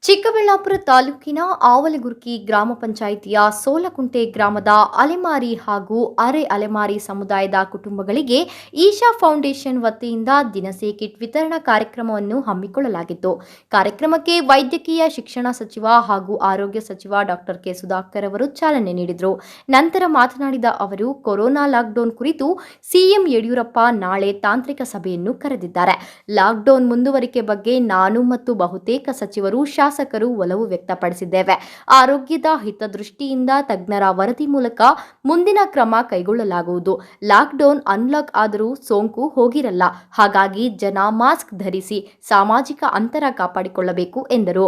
ಚಿಕ್ಕಬಳ್ಳಾಪುರ ತಾಲೂಕಿನ ಆವಲಗುರ್ಕಿ ಗ್ರಾಮ ಪಂಚಾಯಿತಿಯ ಸೋಲಕುಂಟೆ ಗ್ರಾಮದ ಅಲೆಮಾರಿ ಹಾಗೂ ಅರೆ ಅಲೆಮಾರಿ ಸಮುದಾಯದ ಕುಟುಂಬಗಳಿಗೆ ಈಶಾ ಫೌಂಡೇಶನ್ ವತಿಯಿಂದ ದಿನಸಿ ಕಿಟ್ ವಿತರಣಾ ಕಾರ್ಯಕ್ರಮವನ್ನು ಹಮ್ಮಿಕೊಳ್ಳಲಾಗಿತ್ತು. ಕಾರ್ಯಕ್ರಮಕ್ಕೆ ವೈದ್ಯಕೀಯ ಶಿಕ್ಷಣ ಸಚಿವ ಹಾಗೂ ಆರೋಗ್ಯ ಸಚಿವ ಡಾಕ್ಟರ್ ಕೆ ಸುಧಾಕರ್ ಅವರು ಚಾಲನೆ ನೀಡಿದರು. ನಂತರ ಮಾತನಾಡಿದ ಅವರು, ಕೊರೋನಾ ಲಾಕ್ಡೌನ್ ಕುರಿತು ಸಿಎಂ ಯಡಿಯೂರಪ್ಪ ನಾಳೆ ತಾಂತ್ರಿಕ ಸಭೆಯನ್ನು ಕರೆದಿದ್ದಾರೆ. ಲಾಕ್ಡೌನ್ ಮುಂದುವರಿಕೆ ಬಗ್ಗೆ ನಾನು ಮತ್ತು ಬಹುತೇಕ ಸಚಿವರು ಶಾಸಕರು ಒಲವು ವ್ಯಕ್ತಪಡಿಸಿದ್ದೇವೆ. ಆರೋಗ್ಯದ ಹಿತದೃಷ್ಟಿಯಿಂದ ತಜ್ಞರ ವರದಿ ಮೂಲಕ ಮುಂದಿನ ಕ್ರಮ ಕೈಗೊಳ್ಳಲಾಗುವುದು. ಲಾಕ್ಡೌನ್ ಅನ್ಲಾಕ್ ಆದರೂ ಸೋಂಕು ಹೋಗಿರಲ್ಲ. ಹಾಗಾಗಿ ಜನ ಮಾಸ್ಕ್ ಧರಿಸಿ ಸಾಮಾಜಿಕ ಅಂತರ ಕಾಪಾಡಿಕೊಳ್ಳಬೇಕು ಎಂದರು.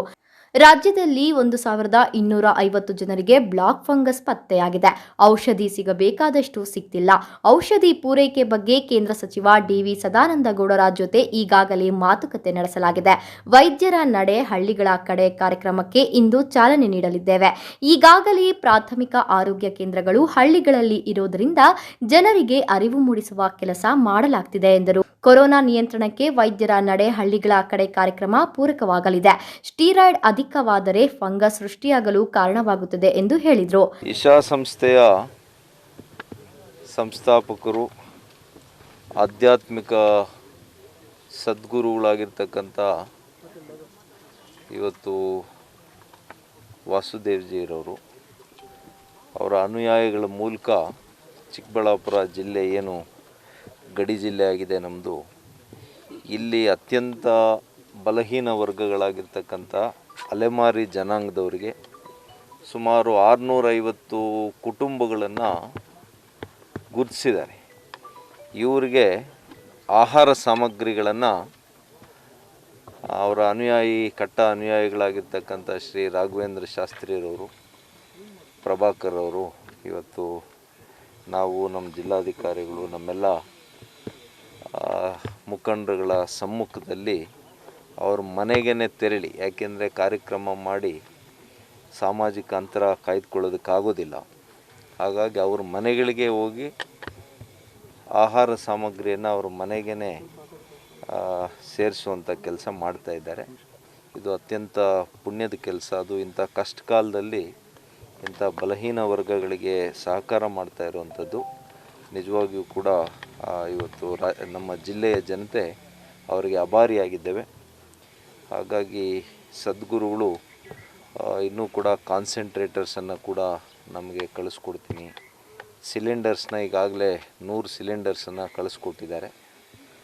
ರಾಜ್ಯದಲ್ಲಿ 1250 ಜನರಿಗೆ ಬ್ಲಾಕ್ ಫಂಗಸ್ ಪತ್ತೆಯಾಗಿದೆ. ಔಷಧಿ ಸಿಗಬೇಕಾದಷ್ಟು ಸಿಗ್ತಿಲ್ಲ. ಔಷಧಿ ಪೂರೈಕೆ ಬಗ್ಗೆ ಕೇಂದ್ರ ಸಚಿವ ಡಿ.ವಿ. ಸದಾನಂದಗೌಡರ ಜೊತೆ ಈಗಾಗಲೇ ಮಾತುಕತೆ ನಡೆಸಲಾಗಿದೆ. ವೈದ್ಯರ ನಡೆ ಹಳ್ಳಿಗಳ ಕಡೆ ಕಾರ್ಯಕ್ರಮಕ್ಕೆ ಇಂದು ಚಾಲನೆ ನೀಡಲಿದ್ದೇವೆ. ಈಗಾಗಲೇ ಪ್ರಾಥಮಿಕ ಆರೋಗ್ಯ ಕೇಂದ್ರಗಳು ಹಳ್ಳಿಗಳಲ್ಲಿ ಇರೋದರಿಂದ ಜನರಿಗೆ ಅರಿವು ಮೂಡಿಸುವ ಕೆಲಸ ಮಾಡಲಾಗ್ತಿದೆ ಎಂದರು. ಕೊರೋನಾ ನಿಯಂತ್ರಣಕ್ಕೆ ವೈದ್ಯರ ನಡೆ ಹಳ್ಳಿಗಳ ಕಡೆ ಕಾರ್ಯಕ್ರಮ ಪೂರಕವಾಗಲಿದೆ. ಸ್ಟೀರಾಯ್ಡ್ ಅಧಿಕವಾದರೆ ಫಂಗಸ್ ಸೃಷ್ಟಿಯಾಗಲು ಕಾರಣವಾಗುತ್ತದೆ ಎಂದು ಹೇಳಿದರು. ಈಶಾ ಸಂಸ್ಥೆಯ ಸಂಸ್ಥಾಪಕರು, ಆಧ್ಯಾತ್ಮಿಕ ಸದ್ಗುರುಗಳಾಗಿರ್ತಕ್ಕಂಥ ಇವತ್ತು ವಾಸುದೇವ್ಜಿರವರು ಅವರ ಅನುಯಾಯಿಗಳ ಮೂಲಕ ಚಿಕ್ಕಬಳ್ಳಾಪುರ ಜಿಲ್ಲೆ ಏನು ಗಡಿ ಜಿಲ್ಲೆ ಆಗಿದೆ ನಮ್ಮದು, ಇಲ್ಲಿ ಅತ್ಯಂತ ಬಲಹೀನ ವರ್ಗಗಳಾಗಿರ್ತಕ್ಕಂಥ ಅಲೆಮಾರಿ ಜನಾಂಗದವರಿಗೆ ಸುಮಾರು 650 ಕುಟುಂಬಗಳನ್ನು ಗುರುತಿಸಿದ್ದಾರೆ. ಇವರಿಗೆ ಆಹಾರ ಸಾಮಗ್ರಿಗಳನ್ನು ಅವರ ಅನುಯಾಯಿಗಳಾಗಿರ್ತಕ್ಕಂಥ ಶ್ರೀ ರಾಘವೇಂದ್ರ ಶಾಸ್ತ್ರಿರವರು, ಪ್ರಭಾಕರ್ ಅವರು, ಇವತ್ತು ನಾವು ನಮ್ಮ ಜಿಲ್ಲಾಧಿಕಾರಿಗಳು, ನಮ್ಮೆಲ್ಲ ಮುಖಂಡರುಗಳ ಸಮ್ಮುಖದಲ್ಲಿ ಅವ್ರ ಮನೆಗೇ ತೆರಳಿ, ಯಾಕೆಂದರೆ ಕಾರ್ಯಕ್ರಮ ಮಾಡಿ ಸಾಮಾಜಿಕ ಅಂತರ ಕಾಯ್ದುಕೊಳ್ಳೋದಕ್ಕಾಗೋದಿಲ್ಲ. ಹಾಗಾಗಿ ಅವ್ರ ಮನೆಗಳಿಗೆ ಹೋಗಿ ಆಹಾರ ಸಾಮಗ್ರಿಯನ್ನು ಅವ್ರ ಮನೆಗೇ ಸೇರಿಸುವಂಥ ಕೆಲಸ ಮಾಡ್ತಾಯಿದ್ದಾರೆ. ಇದು ಅತ್ಯಂತ ಪುಣ್ಯದ ಕೆಲಸ. ಅದು ಇಂಥ ಕಷ್ಟ ಕಾಲದಲ್ಲಿ ಇಂಥ ಬಲಹೀನ ವರ್ಗಗಳಿಗೆ ಸಹಕಾರ ಮಾಡ್ತಾ ಇರುವಂಥದ್ದು ನಿಜವಾಗಿಯೂ ಕೂಡ ಇವತ್ತು ನಮ್ಮ ಜಿಲ್ಲೆಯ ಜನತೆ ಅವರಿಗೆ ಆಭಾರಿಯಾಗಿದ್ದೇವೆ. ಹಾಗಾಗಿ ಸದ್ಗುರುಗಳು ಇನ್ನೂ ಕೂಡ ಕಾನ್ಸಂಟ್ರೇಟರ್ಸನ್ನು ಕೂಡ ನಮಗೆ ಕಳಿಸ್ಕೊಡ್ತೀನಿ. ಸಿಲಿಂಡರ್ಸ್ನ ಈಗಾಗಲೇ 100 ಸಿಲಿಂಡರ್ಸನ್ನು ಕಳಿಸ್ಕೊಟ್ಟಿದ್ದಾರೆ.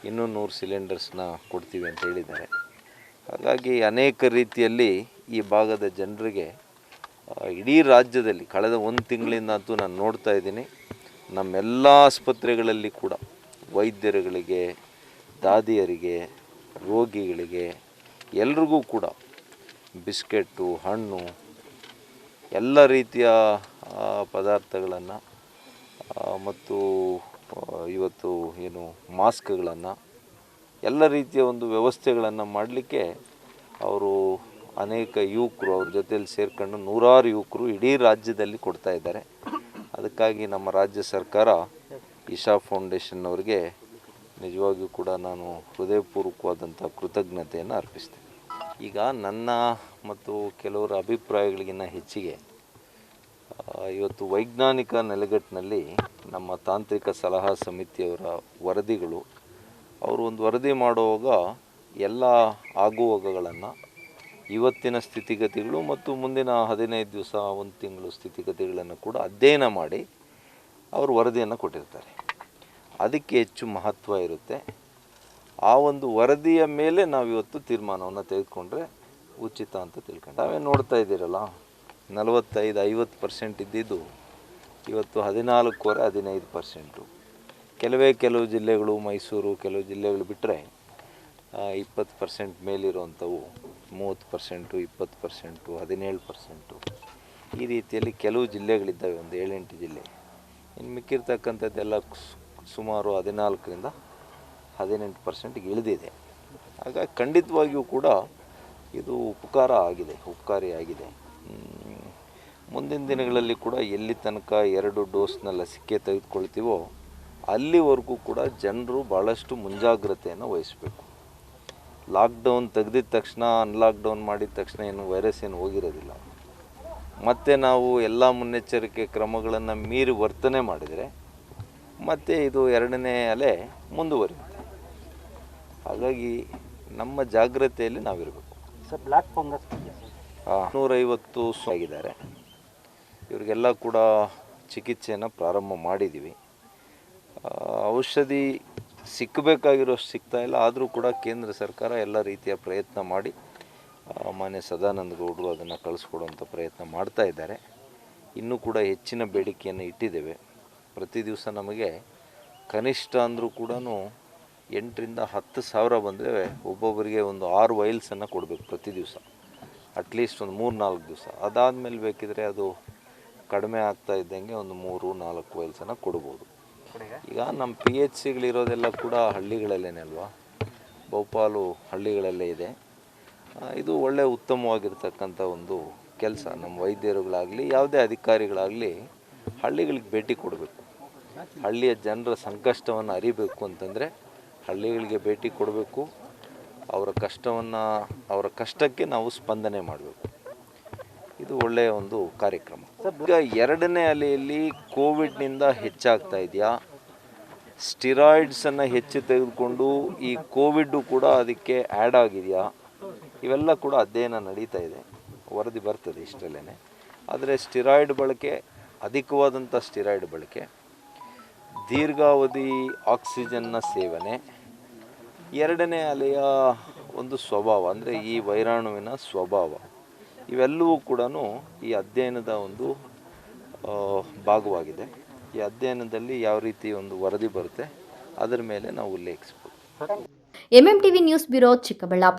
ಇನ್ನೂ 100 ಸಿಲಿಂಡರ್ಸ್ನ ಕೊಡ್ತೀವಿ ಅಂತ ಹೇಳಿದ್ದಾರೆ. ಹಾಗಾಗಿ ಅನೇಕ ರೀತಿಯಲ್ಲಿ ಈ ಭಾಗದ ಜನರಿಗೆ ಇಡೀ ರಾಜ್ಯದಲ್ಲಿ ಕಳೆದ 1 ತಿಂಗಳಿಂದಂತೂ ನಾನು ನೋಡ್ತಾ ಇದ್ದೀನಿ, ನಮ್ಮೆಲ್ಲ ಆಸ್ಪತ್ರೆಗಳಲ್ಲಿ ಕೂಡ ವೈದ್ಯರುಗಳಿಗೆ, ದಾದಿಯರಿಗೆ, ರೋಗಿಗಳಿಗೆ ಎಲ್ರಿಗೂ ಕೂಡ ಬಿಸ್ಕೆಟ್ಟು, ಹಣ್ಣು, ಎಲ್ಲ ರೀತಿಯ ಪದಾರ್ಥಗಳನ್ನು ಮತ್ತು ಇವತ್ತು ಏನು ಮಾಸ್ಕ್ಗಳನ್ನು, ಎಲ್ಲ ರೀತಿಯ ಒಂದು ವ್ಯವಸ್ಥೆಗಳನ್ನು ಮಾಡಲಿಕ್ಕೆ ಅವರು ಅನೇಕ ಯುವಕರು ಅವ್ರ ಜೊತೆಯಲ್ಲಿ ಸೇರ್ಕೊಂಡು 100 ಯುವಕರು ಇಡೀ ರಾಜ್ಯದಲ್ಲಿ ಕೊಡ್ತಾ ಇದ್ದಾರೆ. ಅದಕ್ಕಾಗಿ ನಮ್ಮ ರಾಜ್ಯ ಸರ್ಕಾರ ಈಶಾ ಫೌಂಡೇಶನ್ ಅವರಿಗೆ ನಿಜವಾಗಿಯೂ ಕೂಡ ನಾನು ಹೃದಯಪೂರ್ವಕವಾದಂಥ ಕೃತಜ್ಞತೆಯನ್ನು ಅರ್ಪಿಸ್ತೇನೆ. ಈಗ ನನ್ನ ಮತ್ತು ಕೆಲವರ ಅಭಿಪ್ರಾಯಗಳಿಗಿಂತ ಹೆಚ್ಚಿಗೆ ಇವತ್ತು ವೈಜ್ಞಾನಿಕ ನೆಲೆಗಟ್ಟಿನಲ್ಲಿ ನಮ್ಮ ತಾಂತ್ರಿಕ ಸಲಹಾ ಸಮಿತಿಯವರ ವರದಿಗಳು, ಅವರು ಒಂದು ವರದಿ ಮಾಡುವಾಗ ಎಲ್ಲ ಆಗುಹೋಗುಗಳನ್ನು, ಇವತ್ತಿನ ಸ್ಥಿತಿಗತಿಗಳು ಮತ್ತು ಮುಂದಿನ 15 ದಿವಸ 1 ತಿಂಗಳು ಸ್ಥಿತಿಗತಿಗಳನ್ನು ಕೂಡ ಅಧ್ಯಯನ ಮಾಡಿ ಅವರು ವರದಿಯನ್ನು ಕೊಟ್ಟಿರ್ತಾರೆ. ಅದಕ್ಕೆ ಹೆಚ್ಚು ಮಹತ್ವ ಇರುತ್ತೆ. ಆ ಒಂದು ವರದಿಯ ಮೇಲೆ ನಾವಿವತ್ತು ತೀರ್ಮಾನವನ್ನು ತೆಗೆದುಕೊಂಡ್ರೆ ಉಚಿತ ಅಂತ ತಿಳ್ಕೊಂಡು ನಾವೇ ನೋಡ್ತಾ ಇದ್ದೀರಲ್ಲ, 45-50% ಇದ್ದಿದ್ದು ಇವತ್ತು 14-15%. ಕೆಲವು ಜಿಲ್ಲೆಗಳು, ಮೈಸೂರು, ಕೆಲವು ಜಿಲ್ಲೆಗಳು ಬಿಟ್ಟರೆ 20% ಮೇಲಿರುವಂಥವು 30%, 20%, 17%. ಈ ರೀತಿಯಲ್ಲಿ ಕೆಲವು ಜಿಲ್ಲೆಗಳಿದ್ದಾವೆ, ಒಂದು 7-8 ಜಿಲ್ಲೆ. ಇನ್ನು ಮಿಕ್ಕಿರ್ತಕ್ಕಂಥದ್ದೆಲ್ಲ ಸುಮಾರು 14-18% ಇಳಿದಿದೆ. ಹಾಗಾಗಿ ಖಂಡಿತವಾಗಿಯೂ ಕೂಡ ಇದು ಉಪಕಾರಿಯಾಗಿದೆ. ಮುಂದಿನ ದಿನಗಳಲ್ಲಿ ಕೂಡ ಎಲ್ಲಿ ತನಕ 2 ಡೋಸ್ನ ಲಸಿಕೆ ತೆಗೆದುಕೊಳ್ತೀವೋ ಅಲ್ಲಿವರೆಗೂ ಕೂಡ ಜನರು ಭಾಳಷ್ಟು ಮುಂಜಾಗ್ರತೆಯನ್ನು ವಹಿಸಬೇಕು. ಲಾಕ್ಡೌನ್ ತೆಗೆದಿದ ತಕ್ಷಣ ಅನ್ಲಾಕ್ಡೌನ್ ಮಾಡಿದ ತಕ್ಷಣ ಏನು ವೈರಸ್ ಏನು ಹೋಗಿರೋದಿಲ್ಲ. ಮತ್ತು ನಾವು ಎಲ್ಲ ಮುನ್ನೆಚ್ಚರಿಕೆ ಕ್ರಮಗಳನ್ನು ಮೀರಿ ವರ್ತನೆ ಮಾಡಿದರೆ ಮತ್ತೆ ಇದು ಎರಡನೇ ಅಲೆ ಮುಂದುವರಿಯುತ್ತೆ. ಹಾಗಾಗಿ ನಮ್ಮ ಜಾಗ್ರತೆಯಲ್ಲಿ ನಾವಿರಬೇಕು. ಸರ್, ಬ್ಲ್ಯಾಕ್ ಫಂಗಸ್ 150 ಆಗಿದ್ದಾರೆ. ಇವರಿಗೆಲ್ಲ ಕೂಡ ಚಿಕಿತ್ಸೆಯನ್ನು ಪ್ರಾರಂಭ ಮಾಡಿದ್ದೀವಿ. ಔಷಧಿ ಸಿಕ್ಕಬೇಕಾಗಿರೋಷ್ಟು ಸಿಗ್ತಾ ಇಲ್ಲ. ಆದರೂ ಕೂಡ ಕೇಂದ್ರ ಸರ್ಕಾರ ಎಲ್ಲ ರೀತಿಯ ಪ್ರಯತ್ನ ಮಾಡಿ ಮಾನ್ಯ ಸದಾನಂದ ಗೌಡರು ಅದನ್ನು ಕಳಿಸ್ಕೊಡುವಂಥ ಪ್ರಯತ್ನ ಮಾಡ್ತಾ ಇದ್ದಾರೆ. ಇನ್ನೂ ಕೂಡ ಹೆಚ್ಚಿನ ಬೇಡಿಕೆಯನ್ನು ಇಟ್ಟಿದ್ದೇವೆ. ಪ್ರತಿ ದಿವಸ ನಮಗೆ ಕನಿಷ್ಠ ಅಂದರೂ ಕೂಡ 8,000 to 10,000 ಬಂದರೆ ಒಬ್ಬೊಬ್ಬರಿಗೆ ಒಂದು 6 ವೈಲ್ಸನ್ನು ಕೊಡಬೇಕು ಪ್ರತಿ ದಿವಸ, ಅಟ್ಲೀಸ್ಟ್ ಒಂದು 3-4 ದಿವಸ. ಅದಾದಮೇಲೆ ಬೇಕಿದ್ರೆ ಅದು ಕಡಿಮೆ ಆಗ್ತಾ ಇದ್ದಂಗೆ ಒಂದು 3-4 ವೈಲ್ಸನ್ನು ಕೊಡ್ಬೋದು. ಈಗ ನಮ್ಮ PHCಗಳಿರೋದೆಲ್ಲ ಕೂಡ ಹಳ್ಳಿಗಳಲ್ಲೇ ಅಲ್ವಾ, ಬಹುಪಾಲು ಹಳ್ಳಿಗಳಲ್ಲೇ ಇದೆ. ಇದು ಒಳ್ಳೆ ಉತ್ತಮವಾಗಿರ್ತಕ್ಕಂಥ ಒಂದು ಕೆಲಸ. ನಮ್ಮ ವೈದ್ಯರುಗಳಾಗಲಿ ಯಾವುದೇ ಅಧಿಕಾರಿಗಳಾಗಲಿ ಹಳ್ಳಿಗಳಿಗೆ ಭೇಟಿ ಕೊಡಬೇಕು. ಹಳ್ಳಿಯ ಜನರ ಸಂಕಷ್ಟವನ್ನು ಅರಿಬೇಕು ಅಂತಂದರೆ ಹಳ್ಳಿಗಳಿಗೆ ಭೇಟಿ ಕೊಡಬೇಕು. ಅವರ ಕಷ್ಟಕ್ಕೆ ನಾವು ಸ್ಪಂದನೆ ಮಾಡಬೇಕು. ಇದು ಒಳ್ಳೆಯ ಒಂದು ಕಾರ್ಯಕ್ರಮ. ಈಗ ಎರಡನೇ ಅಲೆಯಲ್ಲಿ ಕೋವಿಡ್ನಿಂದ ಹೆಚ್ಚಾಗ್ತಾ ಇದೆಯಾ, ಸ್ಟಿರಾಯ್ಡ್ಸನ್ನು ಹೆಚ್ಚು ತೆಗೆದುಕೊಂಡು ಈ ಕೋವಿಡ್ಡು ಕೂಡ ಅದಕ್ಕೆ ಆ್ಯಡ್ ಆಗಿದೆಯಾ, ಇವೆಲ್ಲ ಕೂಡ ಅಧ್ಯಯನ ನಡೀತಾ ಇದೆ. ವರದಿ ಬರ್ತದೆ ಇಷ್ಟರಲ್ಲೇ. ಆದರೆ ಸ್ಟಿರಾಯ್ಡ್ ಬಳಕೆ, ಅಧಿಕವಾದಂಥ ಸ್ಟಿರಾಯ್ಡ್ ಬಳಕೆ, ದೀರ್ಘಾವಧಿ ಆಕ್ಸಿಜನ್ನ ಸೇವನೆ, ಎರಡನೇ ಅಲೆಯ ಒಂದು ಸ್ವಭಾವ ಅಂದರೆ ಈ ವೈರಾಣುವಿನ ಸ್ವಭಾವ, ಇವೆಲ್ಲವೂ ಕೂಡ ಈ ಅಧ್ಯಯನದ ಒಂದು ಭಾಗವಾಗಿದೆ. ಈ ಅಧ್ಯಯನದಲ್ಲಿ ಯಾವ ರೀತಿ ಒಂದು ವರದಿ ಬರುತ್ತೆ ಅದರ ಮೇಲೆ ನಾವು ಉಲ್ಲೇಖಿಸ್ಬೋದು. MMTV news bureau, Chikkaballapur.